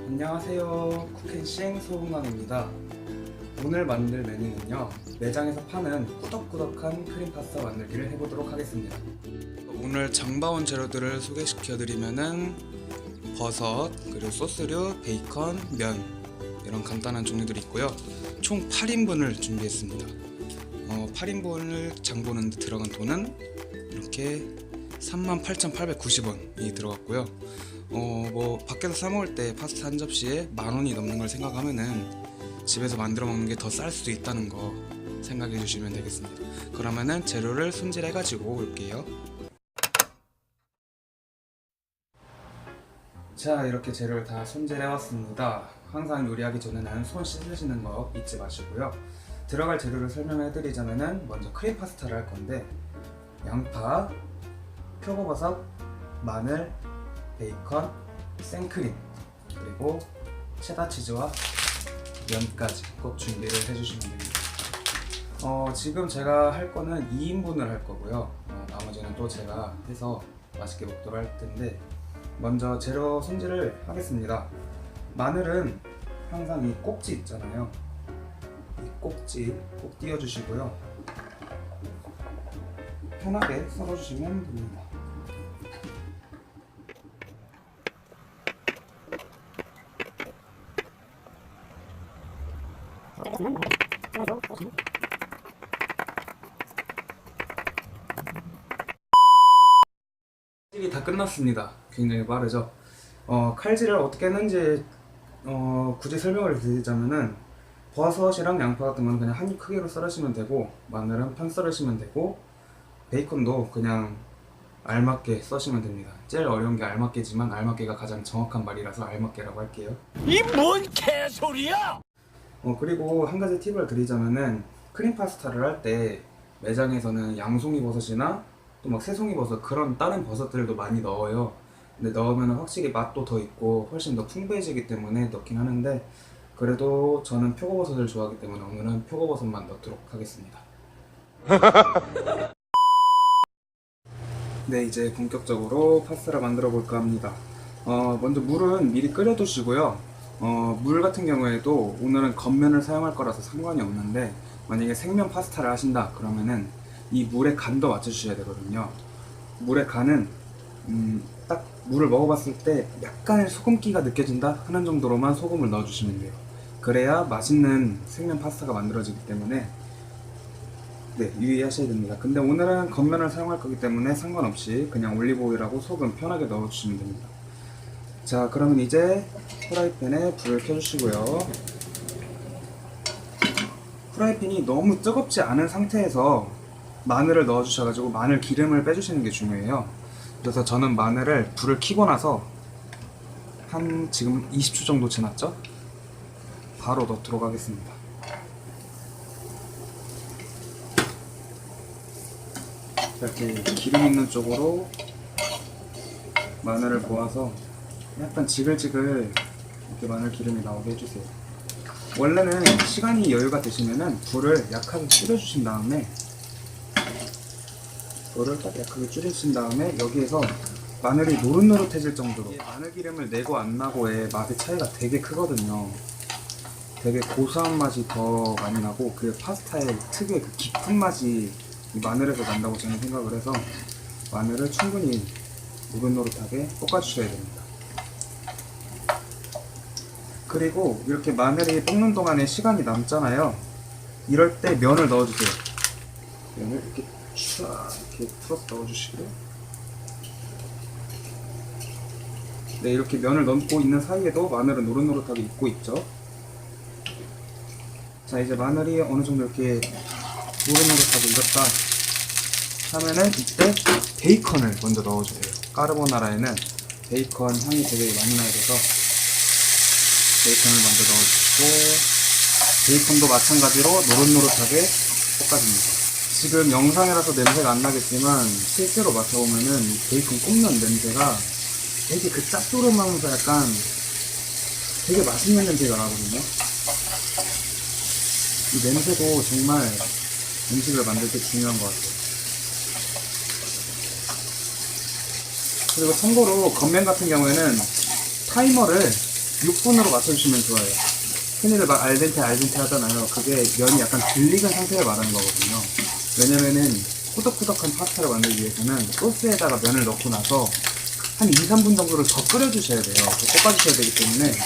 안녕하세요. 쿠켄싱 소금왕입니다. 오늘 만들 메뉴는요, 매장에서 파는 꾸덕꾸덕한 크림 파스타 만들기를 해보도록 하겠습니다. 오늘 장바온 재료들을 소개시켜드리면은 버섯, 그리고 소스류, 베이컨, 면 이런 간단한 종류들이 있고요. 총 8인분을 준비했습니다. 8인분을 장보는데 들어간 돈은 이렇게 38,890원이 들어갔고요. 밖에서 사 먹을 때 파스타 한 접시에 10,000원이 넘는 걸 생각하면은 집에서 만들어 먹는 게 더 쌀 수도 있다는 거 생각해 주시면 되겠습니다. 그러면은 재료를 손질해 가지고 올게요. 자, 이렇게 재료를 다 손질해 왔습니다. 항상 요리하기 전에는 손 씻으시는 거 잊지 마시고요. 들어갈 재료를 설명해 드리자면은 먼저 크림 파스타를 할 건데, 양파, 표고버섯, 마늘, 베이컨, 생크림, 그리고 체다 치즈와 면까지 꼭 준비를 해주시면 됩니다. 지금 제가 할 거는 2인분을 할 거고요. 나머지는 또 제가 해서 맛있게 먹도록 할 텐데, 먼저 재료 손질을 하겠습니다. 마늘은 항상 이 꼭지 있잖아요. 이 꼭지 꼭 띄워주시고요. 편하게 썰어주시면 됩니다. 칼질이 다 끝났습니다. 굉장히 빠르죠? 칼질을 어떻게 했는지 굳이 설명을 드리자면은, 버섯이랑 양파 같은 건 그냥 한 입 크기로 썰으시면 되고, 마늘은 편 썰으시면 되고, 베이컨도 그냥 알맞게 써시면 됩니다. 제일 어려운 게 알맞게지만 알맞게가 가장 정확한 말이라서 알맞게라고 할게요. 이 뭔 개소리야! 그리고 한 가지 팁을 드리자면은, 크림 파스타를 할 때 매장에서는 양송이 버섯이나 또 막 새송이 버섯, 그런 다른 버섯들도 많이 넣어요. 근데 넣으면 확실히 맛도 더 있고 훨씬 더 풍부해지기 때문에 넣긴 하는데, 그래도 저는 표고버섯을 좋아하기 때문에 오늘은 표고버섯만 넣도록 하겠습니다. 네, 이제 본격적으로 파스타를 만들어 볼까 합니다. 먼저 물은 미리 끓여 두시고요. 물 같은 경우에도 오늘은 겉면을 사용할 거라서 상관이 없는데, 만약에 생면 파스타를 하신다 그러면은 이 물의 간도 맞춰 주셔야 되거든요. 물의 간은 딱 물을 먹어봤을 때 약간의 소금기가 느껴진다 하는 정도로만 소금을 넣어 주시면 돼요. 그래야 맛있는 생면 파스타가 만들어지기 때문에 네, 유의하셔야 됩니다. 근데 오늘은 겉면을 사용할 거기 때문에 상관없이 그냥 올리브오일하고 소금 편하게 넣어주시면 됩니다. 자, 그러면 이제 프라이팬에 불을 켜주시고요. 프라이팬이 너무 뜨겁지 않은 상태에서 마늘을 넣어주셔가지고 마늘 기름을 빼주시는 게 중요해요. 그래서 저는 마늘을 불을 켜고 나서 한 지금 20초 정도 지났죠? 바로 넣도록 하겠습니다. 이렇게 기름 있는 쪽으로 마늘을 모아서 약간 지글지글 이렇게 마늘 기름이 나오게 해주세요. 원래는 시간이 여유가 되시면은 불을 약하게 줄여주신 다음에 여기에서 마늘이 노릇노릇해질 정도로, 마늘 기름을 내고 안 나고의 맛의 차이가 되게 크거든요. 되게 고소한 맛이 더 많이 나고, 그 파스타의 특유의 그 깊은 맛이 이 마늘에서 난다고 저는 생각을 해서 마늘을 충분히 노릇노릇하게 볶아주셔야 됩니다. 그리고 이렇게 마늘이 볶는 동안에 시간이 남잖아요. 이럴 때 면을 넣어주세요. 면을 이렇게 쫙 이렇게 풀어서 넣어주시고, 네, 이렇게 면을 넣고 있는 사이에도 마늘은 노릇노릇하게 익고 있죠. 자, 이제 마늘이 어느 정도 이렇게 노릇노릇하게 익었다 하면은 이때 베이컨을 먼저 넣어주세요. 까르보나라에는 베이컨 향이 되게 많이 나야 돼서 베이컨을 먼저 넣어주시고, 베이컨도 마찬가지로 노릇노릇하게 볶아줍니다. 지금 영상이라서 냄새가 안 나겠지만 실제로 맡아보면은 베이컨 굽는 냄새가 되게 그 짭조름하면서 약간 되게 맛있는 냄새가 나거든요. 이 냄새도 정말 음식을 만들 때 중요한 것 같아요. 그리고 참고로 겉면 같은 경우에는 타이머를 6분으로 맞춰주시면 좋아요. 흔히들 막 알덴테 하잖아요. 그게 면이 약간 덜 익은 상태를 말하는 거거든요. 왜냐면은 꾸덕꾸덕한 파스타를 만들기 위해서는 소스에다가 면을 넣고 나서 한 2, 3분 정도를 더 끓여주셔야 돼요. 더 볶아주셔야 되기 때문에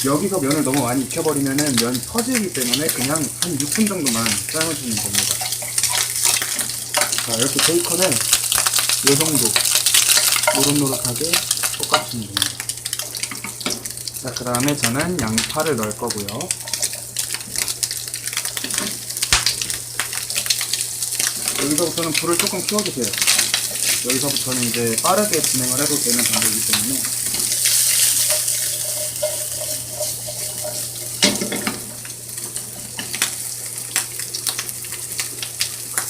여기서 면을 너무 많이 익혀버리면은 면이 터지기 때문에 그냥 한 6분 정도만 삶아주면 됩니다. 자, 이렇게 베이컨을 이 정도 노릇노릇하게 볶아주면 됩니다. 자, 그 다음에 저는 양파를 넣을 거고요. 여기서부터는 불을 조금 키워주세요. 여기서부터는 이제 빠르게 진행을 해도 되는 방법이기 때문에.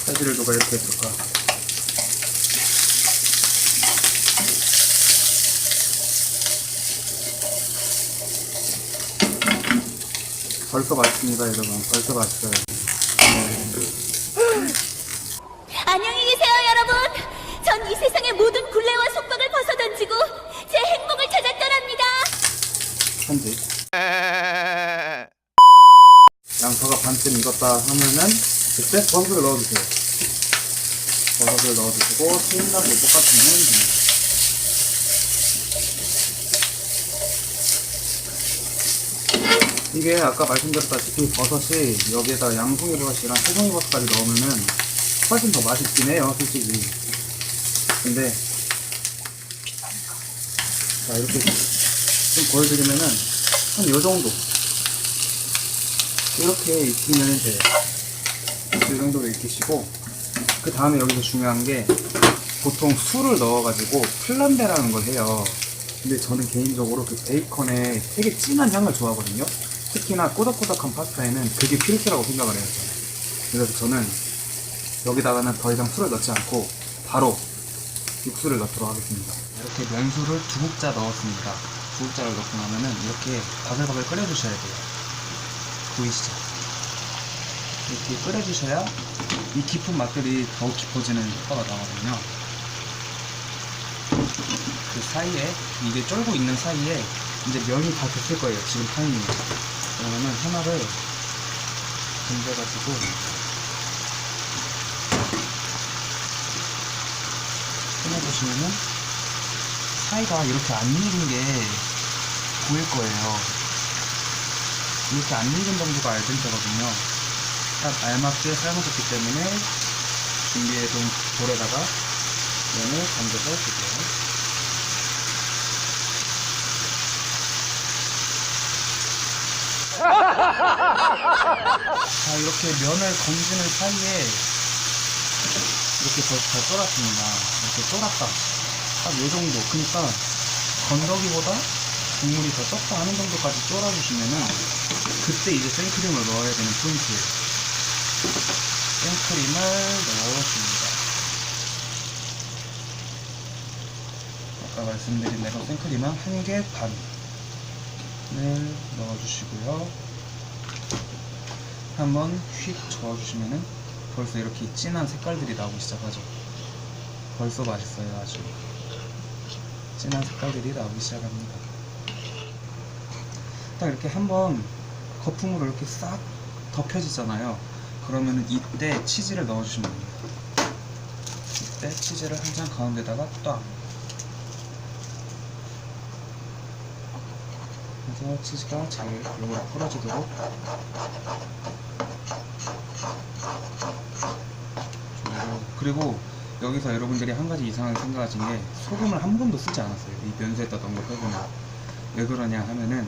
사지를 누가 이렇게 했을까? 벌써 맛있습니다, 여러분. 벌써 맛있어요. 안녕히 계세요, 여러분. 전 이 세상의 모든 굴레와 속박을 벗어던지고 제 행복을 찾아 떠납니다. 편집. 양파가 반쯤 익었다 하면은 그때 버섯을 넣어주세요. 버섯을 넣어주시고 신나게 볶아주면 됩니다. 이게 아까 말씀드렸다시피 버섯이 여기에다 양송이 버섯이랑 새송이 버섯까지 넣으면은 훨씬 더 맛있긴 해요, 솔직히. 근데 자, 이렇게 좀 보여드리면은 한 요정도 이렇게 익히면 돼요. 이 정도로 익히시고, 그 다음에 여기서 중요한 게 보통 술을 넣어가지고 플람베라는 걸 해요. 근데 저는 개인적으로 그 베이컨의 되게 진한 향을 좋아하거든요. 특히나 꼬덕꼬덕한 파스타에는 그게 필수라고 생각을 해요, 저는. 그래서 저는 여기다가는 더 이상 술을 넣지 않고 바로 육수를 넣도록 하겠습니다. 이렇게 면수를 2국자 넣었습니다. 2국자를 넣고 나면은 이렇게 바글바글 끓여주셔야 돼요. 보이시죠? 이렇게 끓여주셔야 이 깊은 맛들이 더욱 깊어지는 효과가 나거든요. 그 사이에, 이게 쫄고 있는 사이에 이제 면이 다 됐을 거예요, 지금 타이밍에. 그러면은 하나를 건져가지고 꺼내보시면은 사이가 이렇게 안 익은 게 보일 거예요. 이렇게 안 익은 정도가 알덴테거든요. 딱 알맞게 삶아졌기 때문에 준비해둔 볼에다가 면을 건져서 줄게요. 자, 이렇게 면을 건지는 사이에 이렇게 더 쫄았습니다. 이렇게 쫄았다. 딱 요정도. 그러니까 건더기보다 국물이 더 적다 하는 정도까지 쫄아주시면은 그때 이제 생크림을 넣어야 되는 포인트예요. 생크림을 넣어줍니다. 아까 말씀드린 대로 생크림은 1개 반을 넣어주시고요. 한번 휙 저어주시면은 벌써 이렇게 진한 색깔들이 나오기 시작하죠. 벌써 맛있어요. 아주 진한 색깔들이 나오기 시작합니다. 딱 이렇게 한번 거품으로 이렇게 싹 덮여지잖아요. 그러면은 이때 치즈를 넣어주시면 됩니다. 이때 치즈를 한 장 가운데다가 딱, 그래서 치즈가 제일 골고루 풀어지도록 그리고 여기서 여러분들이 한 가지 이상하게 생각하신 게 소금을 한 번도 쓰지 않았어요. 이 면수에다 넣은 거 빼고는. 왜 그러냐 하면은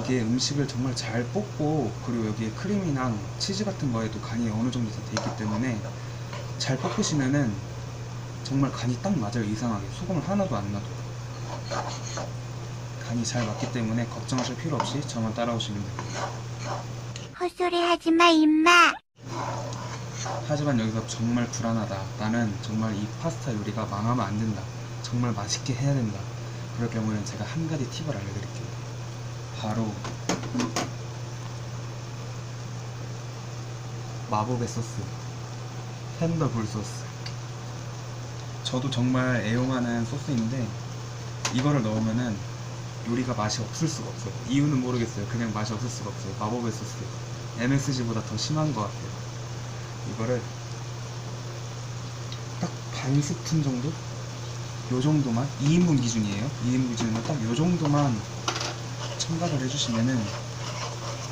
이게 음식을 정말 잘 볶고, 그리고 여기에 크림이랑 치즈 같은 거에도 간이 어느 정도 다 돼 있기 때문에 잘 볶으시면은 정말 간이 딱 맞아요. 이상하게 소금을 하나도 안 넣어도 간이 잘 맞기 때문에 걱정하실 필요 없이 저만 따라오시면 됩니다. 헛소리 하지마, 임마. 하지만 여기서 정말 불안하다, 나는 정말 이 파스타 요리가 망하면 안 된다, 정말 맛있게 해야 된다, 그럴 경우에는 제가 한 가지 팁을 알려드릴게요. 바로 마법의 소스, 텐더불 소스. 저도 정말 애용하는 소스인데 이거를 넣으면은 요리가 맛이 없을 수가 없어요. 이유는 모르겠어요. 그냥 맛이 없을 수가 없어요. 마법의 소스. MSG보다 더 심한 것 같아요. 이거를 딱 반 스푼 정도? 요 정도만 2인분 기준이에요. 2인분 기준이면 딱 요 정도만 첨가를 해주시면은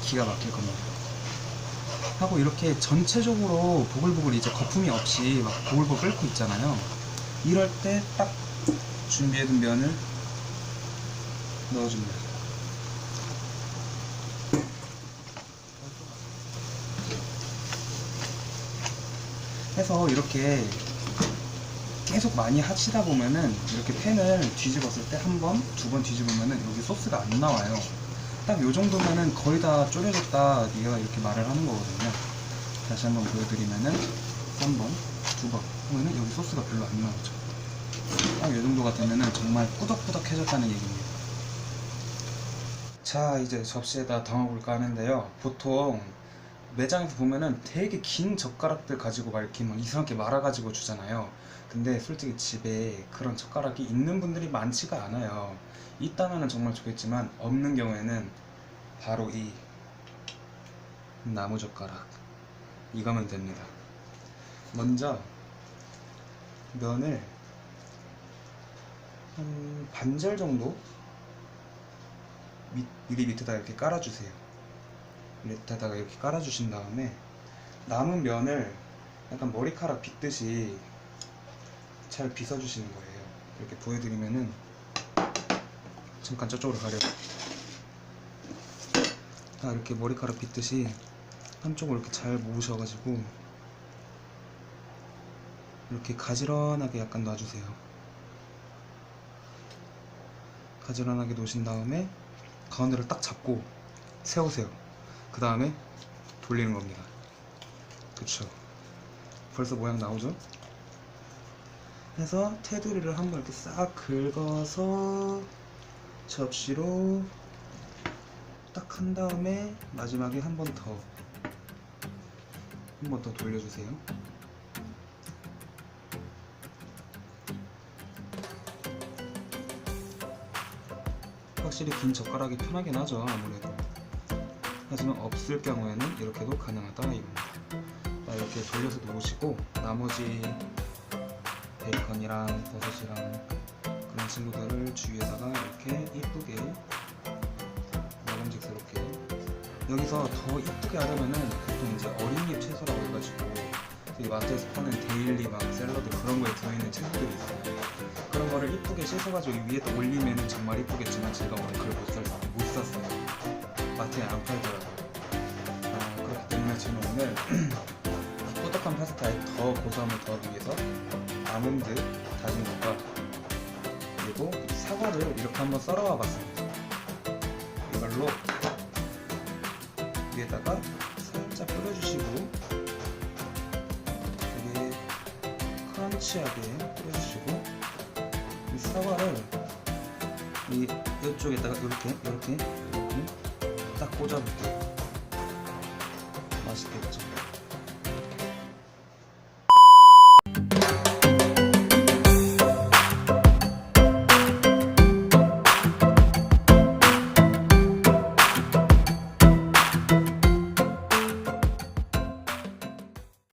기가 막힐 겁니다. 하고 이렇게 전체적으로 보글보글 이제 거품이 없이 막 보글보글 끓고 있잖아요. 이럴 때 딱 준비해둔 면을 넣어줍니다. 해서 이렇게 계속 많이 하시다 보면은 이렇게 팬을 뒤집었을 때 한 번, 두 번 뒤집으면은 여기 소스가 안 나와요. 딱 요 정도면은 거의 다 졸여졌다 얘가 이렇게 말을 하는 거거든요. 다시 한번 보여드리면은 한 번, 두 번 하면은 여기 소스가 별로 안 나오죠. 딱 요 정도가 되면은 정말 꾸덕꾸덕해졌다는 얘기입니다. 자, 이제 접시에다 담아볼까 하는데요. 보통 매장에서 보면은 되게 긴 젓가락들 가지고 막 이렇게 막 이상하게 말아가지고 주잖아요. 근데 솔직히 집에 그런 젓가락이 있는 분들이 많지가 않아요. 있다면은 정말 좋겠지만 없는 경우에는 바로 이 나무 젓가락 이거면 됩니다. 먼저 면을 한 반절 정도 미리 밑에다가 이렇게 깔아주세요. 밑에다가 이렇게 깔아주신 다음에 남은 면을 약간 머리카락 빗듯이 잘 빗어주시는 거예요. 이렇게 보여드리면은 잠깐 저쪽으로 가려. 이렇게 머리카락 빗듯이 한쪽으로 이렇게 잘 모으셔가지고 이렇게 가지런하게 약간 놔주세요. 가지런하게 놓으신 다음에 가운데를 딱 잡고 세우세요. 그 다음에 돌리는 겁니다. 그쵸? 벌써 모양 나오죠? 해서 테두리를 한번 이렇게 싹 긁어서 접시로 딱 한 다음에 마지막에 한 번 더 돌려주세요. 확실히 긴 젓가락이 편하긴 하죠, 아무래도. 하지만 없을 경우에는 이렇게도 가능하다 이겁니다. 이렇게 돌려서 놓으시고 나머지 베이컨이랑 버섯이랑 그런 친구들을 주위에다가 이렇게 이쁘게 먹음직스럽게. 여기서 더 이쁘게 하려면은 보통 이제 어린잎 채소라고 해가지고 이 마트에서 파는 데일리 막 샐러드 그런 거에 들어있는 채소들이 있어요. 그런 거를 이쁘게 씻어가지고 위에다 올리면은 정말 이쁘겠지만 제가 오늘 그걸 못 샀어요. 마트에 안 팔더라고요. 그렇기 때문에 저는 오늘 꾸덕한 파스타에 더 고소함을 더하기 위해서 아몬드 다진 것과 그리고 사과를 이렇게 한번 썰어와 봤습니다. 이걸로 위에다가 살짝 뿌려주시고 되게 크런치하게 뿌려주시고 이 사과를 이쪽에다가 이렇게 딱 꽂아볼게요. 맛있겠죠?